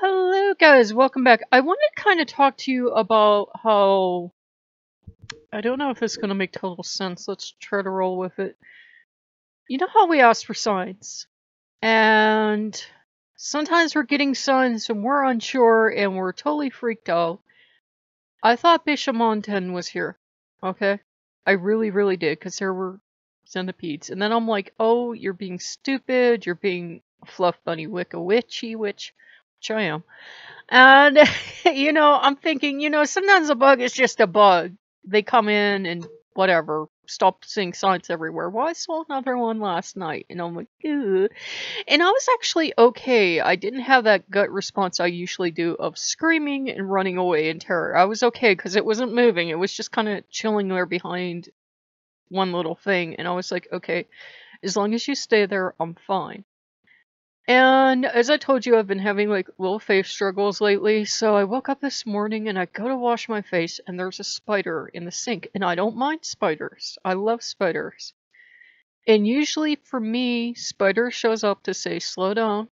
Hello, guys. Welcome back. I wanted to kind of talk to you about how I don't know if this is going to make total sense. Let's try to roll with it. You know how we ask for signs, and sometimes we're getting signs and we're unsure and we're totally freaked out. I thought Bishop Mountain was here. Okay, I really, really did because there were centipedes, and then I'm like, oh, you're being stupid. You're being fluff bunny wicca witchy, which I am. And, I'm thinking, sometimes a bug is just a bug. They come in and whatever, stop seeing signs everywhere. Well, I saw another one last night, and I'm like, ugh. And I was actually okay. I didn't have that gut response I usually do of screaming and running away in terror. I was okay because it wasn't moving. It was just kind of chilling there behind one little thing. And I was like, okay, as long as you stay there, I'm fine. And as I told you, I've been having like little face struggles lately. So I woke up this morning and I go to wash my face and there's a spider in the sink. And I don't mind spiders. I love spiders. And usually for me, spider shows up to say, slow down.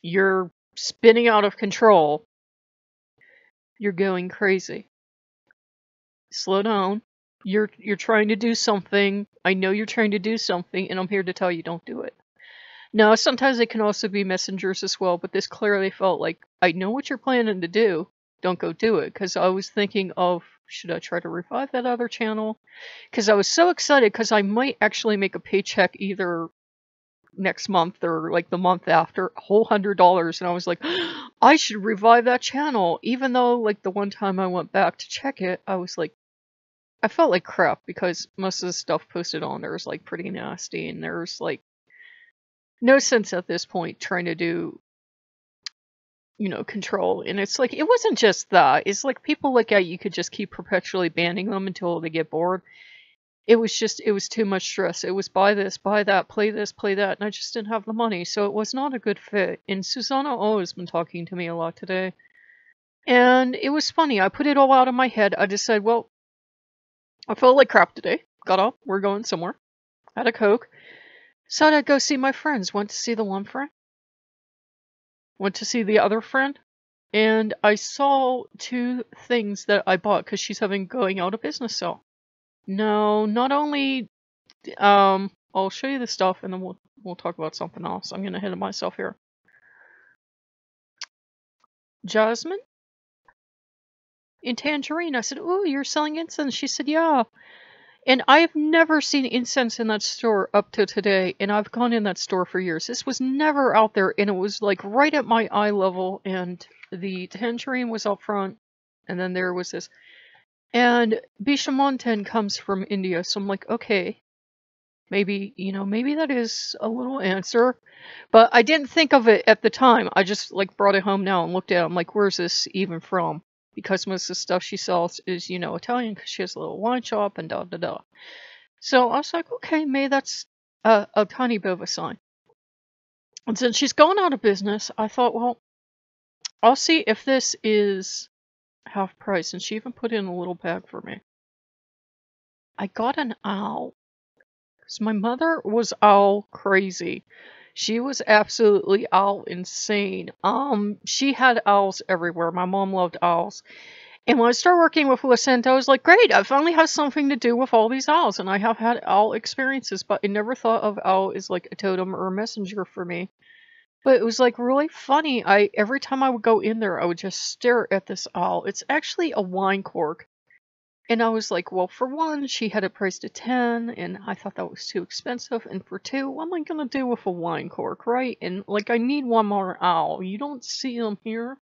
You're spinning out of control. You're going crazy. Slow down. You're trying to do something. I know you're trying to do something and I'm here to tell you don't do it. Now, sometimes they can also be messengers as well, but this clearly felt like, I know what you're planning to do, don't go do it, because I was thinking of, should I try to revive that other channel? Because I was so excited, because I might actually make a paycheck either next month or like the month after, a whole $100, and I was like, I should revive that channel, even though like the one time I went back to check it, I was like, I felt like crap, because most of the stuff posted on there is like pretty nasty, and there's like no sense at this point trying to do, control. And it's like, it wasn't just that. It's like people like that, you could just keep perpetually banning them until they get bored. It was too much stress. It was buy this, buy that, play this, play that. And I just didn't have the money. So it was not a good fit. And Susanna O has been talking to me a lot today. And it was funny. I put it all out of my head. I just said, well, I felt like crap today. Got up. We're going somewhere. Had a Coke. So I'd go see my friends. Went to see the one friend. Went to see the other friend. And I saw two things that I bought because she's having going out of business sale. No, not only, I'll show you the stuff and then we'll talk about something else. I'm gonna hit myself here. Jasmine? In Tangerine. I said, ooh, you're selling incense? She said, yeah. And I've never seen incense in that store up to today, and I've gone in that store for years. This was never out there, and it was like right at my eye level, and the tangerine was up front, and then there was this. And Bishamonten comes from India, so I'm like, okay, maybe, maybe that is a little answer. But I didn't think of it at the time. I just like brought it home now and looked at it. I'm like, where's this even from? Because most of the stuff she sells is, Italian, because she has a little wine shop and da-da-da. So I was like, okay, maybe that's a tiny bit of a sign. And since she's going out of business, I thought, well, I'll see if this is half price. And she even put in a little bag for me. I got an owl. Because my mother was owl crazy. She was absolutely owl insane. She had owls everywhere. My mom loved owls. And when I started working with Lucent, I was like, great, I finally have something to do with all these owls. And I have had owl experiences, but I never thought of owl as like a totem or a messenger for me. But it was like really funny. Every time I would go in there, I would just stare at this owl. It's actually a wine cork. And I was like, well, for one, she had it priced at 10, and I thought that was too expensive. And for two, what am I going to do with a wine cork, right? And, like, I need one more owl. You don't see them here.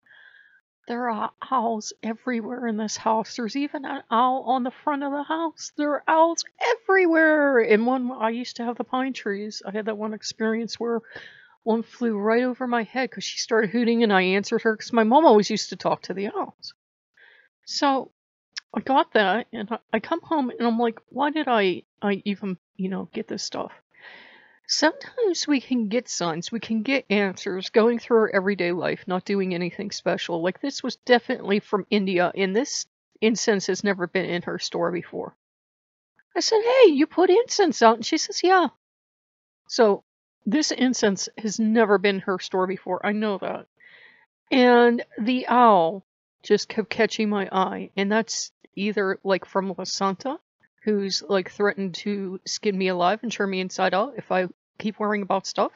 There are owls everywhere in this house. There's even an owl on the front of the house. There are owls everywhere. And one, I used to have the pine trees. I had that one experience where one flew right over my head because she started hooting, and I answered her because my mom always used to talk to the owls. So I got that, and I come home, and I'm like, why did I even, get this stuff? Sometimes we can get signs, we can get answers going through our everyday life, not doing anything special. Like, this was definitely from India, and this incense has never been in her store before. I said, hey, you put incense out? And she says, yeah. So, this incense has never been in her store before. I know that. And the owl just kept catching my eye, and that's either like from La Santa, who's like threatened to skin me alive and turn me inside out if I keep worrying about stuff.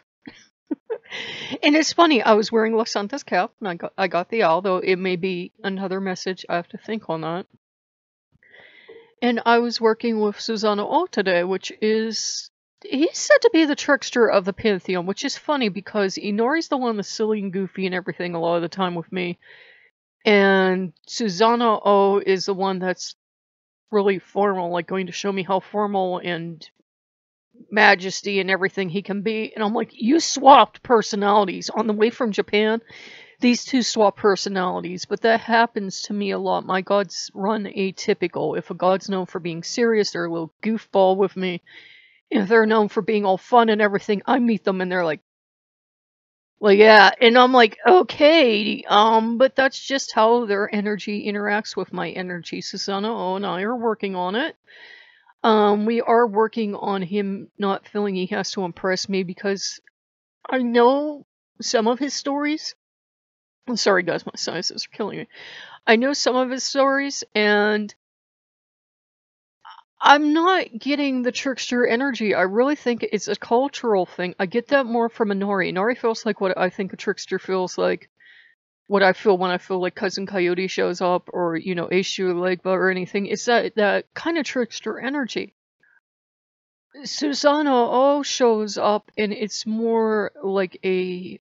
And it's funny, I was wearing La Santa's cap, and I got the owl, though it may be another message. I have to think on that. And I was working with Susanna O today, which is he's said to be the trickster of the Pantheon, which is funny because Inori's the one that's silly and goofy and everything a lot of the time with me. And Susanna O is the one that's really formal, like going to show me how formal and majesty and everything he can be. And I'm like, you swapped personalities on the way from Japan. These two swap personalities, but that happens to me a lot. My gods run atypical. If a god's known for being serious, they're a little goofball with me. If they're known for being all fun and everything, I meet them and they're like, well, yeah, and I'm like, okay, but that's just how their energy interacts with my energy. Susanna O and I are working on it. We are working on him not feeling he has to impress me because I know some of his stories. I'm sorry, guys, my sinuses are killing me. I know some of his stories, and I'm not getting the trickster energy. I really think it's a cultural thing. I get that more from Inori. Inori feels like what I think a trickster feels like. What I feel when I feel like Cousin Coyote shows up, or, Aishu Legba or anything. It's that kind of trickster energy. Susanna O shows up, and it's more like a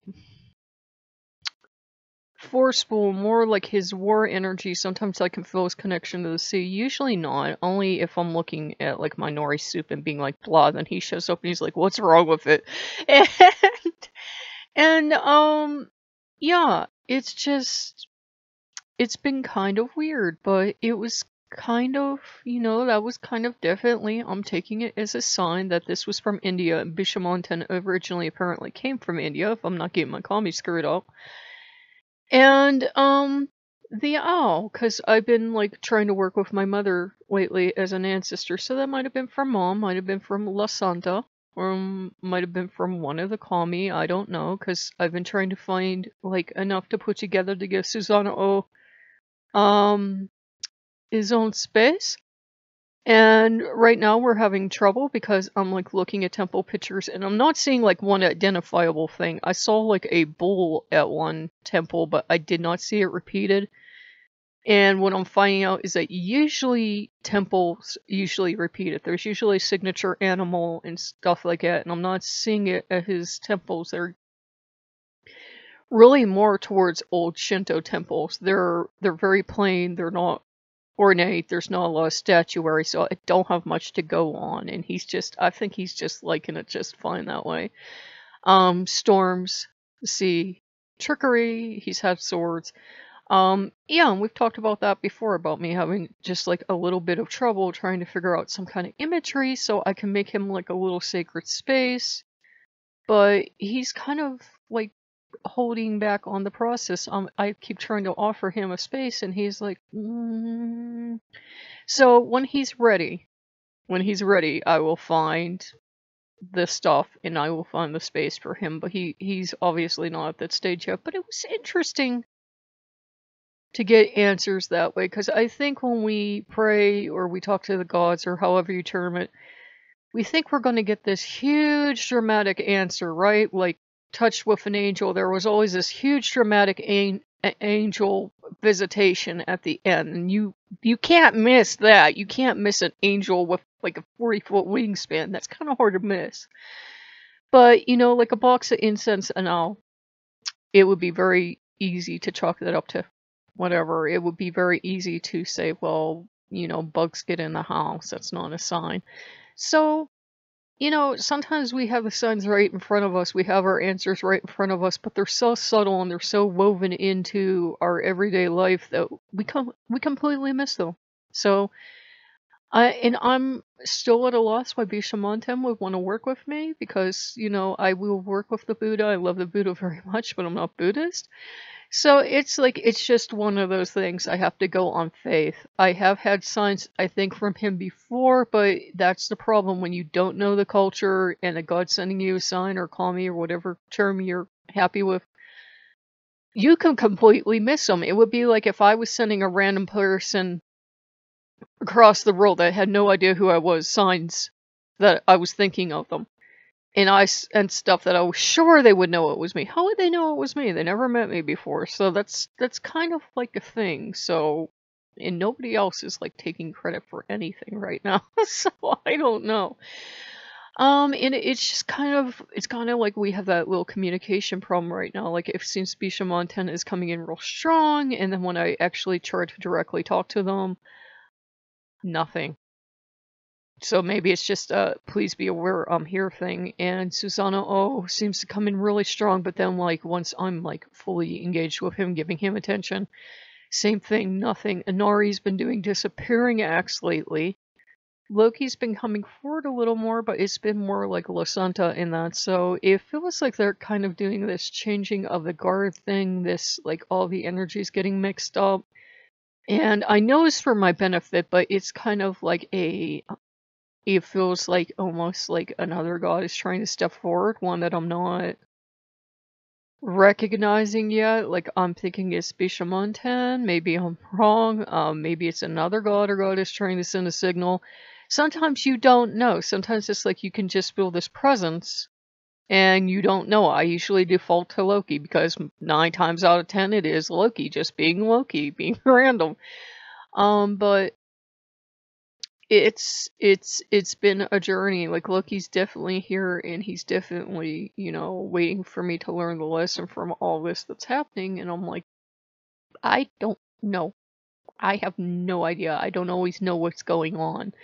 forceful, more like his war energy. Sometimes I can feel his connection to the sea. Usually not. Only if I'm looking at like my nori soup and being like blah, then he shows up and he's like, "What's wrong with it?" And yeah, it's been kind of weird, but it was kind of, that was kind of definitely, I'm taking it as a sign that this was from India, and Bishamonten originally apparently came from India, if I'm not getting my commie screwed up. And the owl, because I've been like trying to work with my mother lately as an ancestor, so that might have been from Mom, might have been from La Santa, or might have been from one of the kami. I don't know, because I've been trying to find like enough to put together to give Susanna O his own space. And right now we're having trouble because I'm like looking at temple pictures and I'm not seeing like one identifiable thing. I saw like a bull at one temple, but I did not see it repeated. And what I'm finding out is that usually temples usually repeat it. There's usually a signature animal and stuff like that, and I'm not seeing it at his temples. They're really more towards old Shinto temples. They're very plain. They're not ornate. There's not a lot of statuary, so I don't have much to go on. And I think he's just liking it just fine that way. Storms, sea, trickery. He's had swords. Yeah, and we've talked about that before, about me having just like a little bit of trouble trying to figure out some kind of imagery so I can make him like a little sacred space. But he's kind of like holding back on the process. I keep trying to offer him a space and he's like, So when he's ready, I will find the stuff and I will find the space for him. But he's obviously not at that stage yet. But it was interesting to get answers that way, because I think when we pray or we talk to the gods or however you term it, we think we're going to get this huge dramatic answer, right? Like touched with an angel, there was always this huge dramatic angel visitation at the end, and you can't miss that. You can't miss an angel with like a 40-foot wingspan. That's kind of hard to miss. But like a box of incense and all, it would be very easy to chalk that up to whatever. It would be very easy to say, well, bugs get in the house. That's not a sign. So, sometimes we have the signs right in front of us. We have our answers right in front of us, but they're so subtle and they're so woven into our everyday life that we completely miss them. So, I'm still at a loss why Bishamonten would want to work with me, because, I will work with the Buddha. I love the Buddha very much, but I'm not Buddhist. So it's just one of those things. I have to go on faith. I have had signs, I think, from him before, but that's the problem when you don't know the culture and a God's sending you a sign or kami or whatever term you're happy with. you can completely miss them. It would be like if I was sending a random person across the world that had no idea who I was, signs that I was thinking of them. And and stuff that I was sure they would know it was me. How would they know it was me? They never met me before. So that's kind of like a thing. So, and nobody else is like taking credit for anything right now. So I don't know. And it's just it's kind of like we have that little communication problem right now. Like it seems Bisha Montana is coming in real strong, and then when I actually try to directly talk to them, nothing. So maybe it's just a please be aware I'm here thing. And Susanna, seems to come in really strong, but then like once I'm like fully engaged with him, giving him attention, same thing, nothing. Inari's been doing disappearing acts lately. Loki's been coming forward a little more, but it's been more like La Santa in that. So it feels like they're kind of doing this changing of the guard thing, this like all the energies getting mixed up. And I know it's for my benefit, but it's kind of like it feels like almost like another god is trying to step forward, one that I'm not recognizing yet. Like I'm thinking it's Bishamontan, maybe I'm wrong. Maybe it's another god or goddess trying to send a signal. Sometimes you don't know. Sometimes it's like you can just feel this presence and you don't know. I usually default to Loki because 9 times out of 10 it is Loki, just being Loki, being random. But it's been a journey. Like Loki's definitely here and he's definitely, waiting for me to learn the lesson from all this that's happening, and I'm like, I don't know. I have no idea. I don't always know what's going on.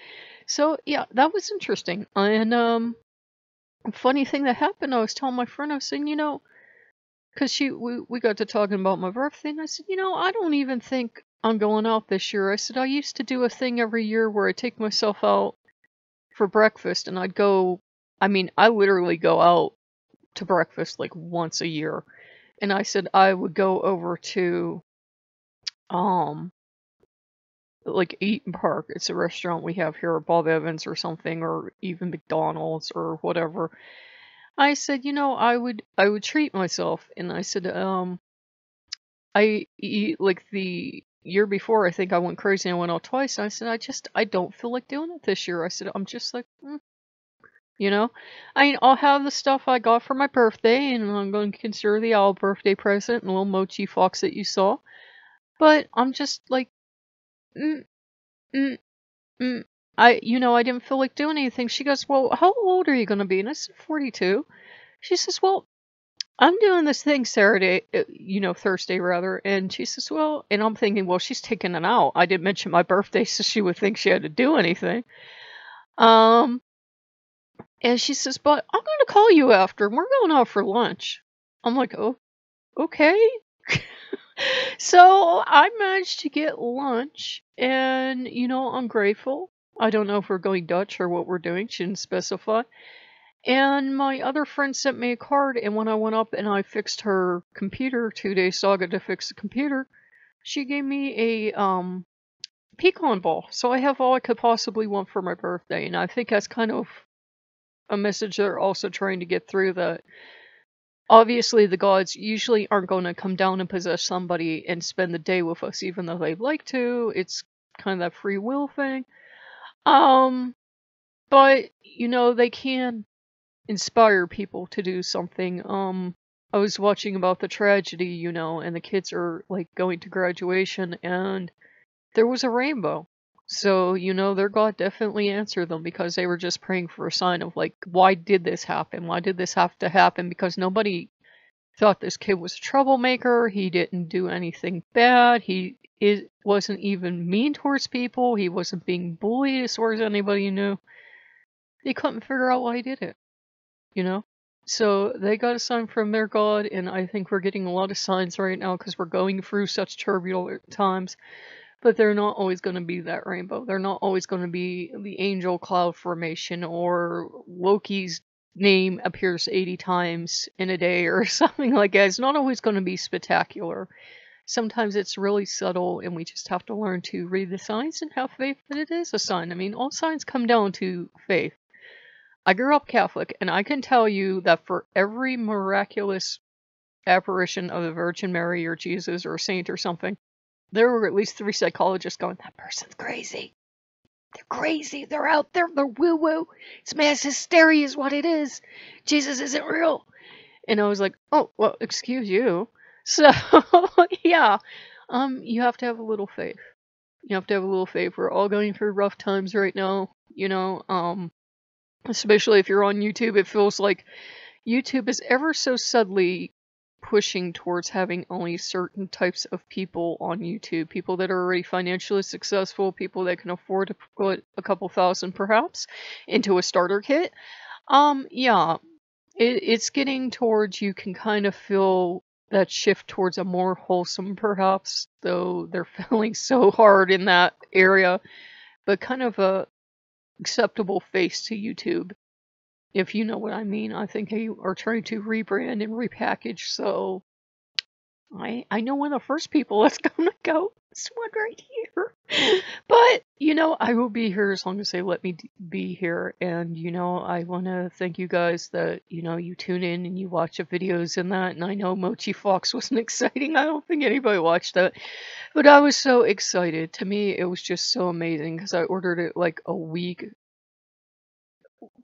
So yeah, that was interesting. And funny thing that happened, I was telling my friend, I was saying, because we got to talking about my birthday, and I said, I don't even think I'm going out this year. I said, I used to do a thing every year where I take myself out for breakfast, and I literally go out to breakfast like once a year. And I said I would go over to, like Eaton Park. It's a restaurant we have here, Bob Evans or something, or even McDonald's or whatever. I said, I would treat myself, and I said, I eat like the year before. I think I went crazy and I went out twice. And I said, I don't feel like doing it this year. I said, I'm just like, I'll have the stuff I got for my birthday, and I'm going to consider the owl birthday present and little mochi fox that you saw. But I'm just like, mm, mm, mm. I didn't feel like doing anything. She goes, well, how old are you going to be? And I said, 42. She says, well, I'm doing this thing Thursday rather. And she says, well, and I'm thinking, well, she's taking it out. I didn't mention my birthday, so she would think she had to do anything. And she says, but I'm going to call you after, and we're going out for lunch. I'm like, oh, okay. So I managed to get lunch, and, I'm grateful. I don't know if we're going Dutch or what we're doing. She didn't specify. And my other friend sent me a card, and when I went up and I fixed her computer, 2-day saga to fix the computer, she gave me a pecan ball. So I have all I could possibly want for my birthday, and I think that's kind of a message they're also trying to get through, that obviously the gods usually aren't going to come down and possess somebody and spend the day with us, even though they'd like to. It's kind of that free will thing. But, they can inspire people to do something. I was watching about the tragedy, and the kids are like going to graduation, and there was a rainbow. So, their God definitely answered them, because they were just praying for a sign of like, why did this happen? Why did this have to happen? Because nobody thought this kid was a troublemaker. He didn't do anything bad. He wasn't even mean towards people. He wasn't being bullied as far as anybody knew. They couldn't figure out why he did it. So they got a sign from their God, and I think we're getting a lot of signs right now because we're going through such turbulent times. But they're not always going to be that rainbow. They're not always going to be the angel cloud formation, or Loki's name appears 80 times in a day or something like that. It's not always going to be spectacular. Sometimes it's really subtle, and we just have to learn to read the signs and have faith that it is a sign. I mean, all signs come down to faith. I grew up Catholic, and I can tell you that for every miraculous apparition of the Virgin Mary or Jesus or a saint or something, there were at least 3 psychologists going, that person's crazy. They're crazy. They're out there. They're woo-woo. It's mass hysteria is what it is. Jesus isn't real. And I was like, oh, well, excuse you. So, yeah, you have to have a little faith. You have to have a little faith. We're all going through rough times right now, especially if you're on YouTube. It feels like YouTube is ever so subtly pushing towards having only certain types of people on YouTube. People that are already financially successful, people that can afford to put a couple thousand perhaps into a starter kit. Yeah, it's getting towards, you can kind of feel that shift towards a more wholesome perhaps, though they're failing so hard in that area, but kind of a acceptable face to YouTube. If you know what I mean. I think they are trying to rebrand and repackage, so I know one of the first people that's gonna go. This one right here. But, I will be here as long as they let me be here. And, I want to thank you guys that, you tune in and you watch the videos and that. And I know Mochi Fox wasn't exciting. I don't think anybody watched that. But I was so excited. To me, it was just so amazing because I ordered it like a week,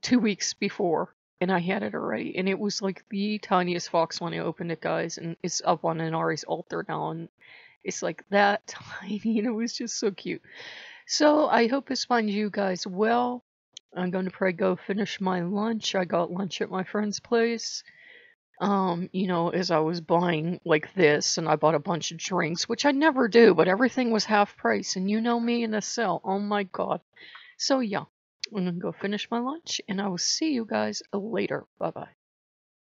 2 weeks before, and I had it already, and it was like the tiniest fox when I opened it, guys, and it's up on Inari's altar now, and it's like that tiny, and it was just so cute. So I hope this finds you guys well. I'm going to probably go finish my lunch. I got lunch at my friend's place. As I was buying like this, and I bought a bunch of drinks, which I never do, but everything was half price, and you know me in a sale. Oh my god. So yeah. I'm gonna go finish my lunch, and I will see you guys later. Bye bye.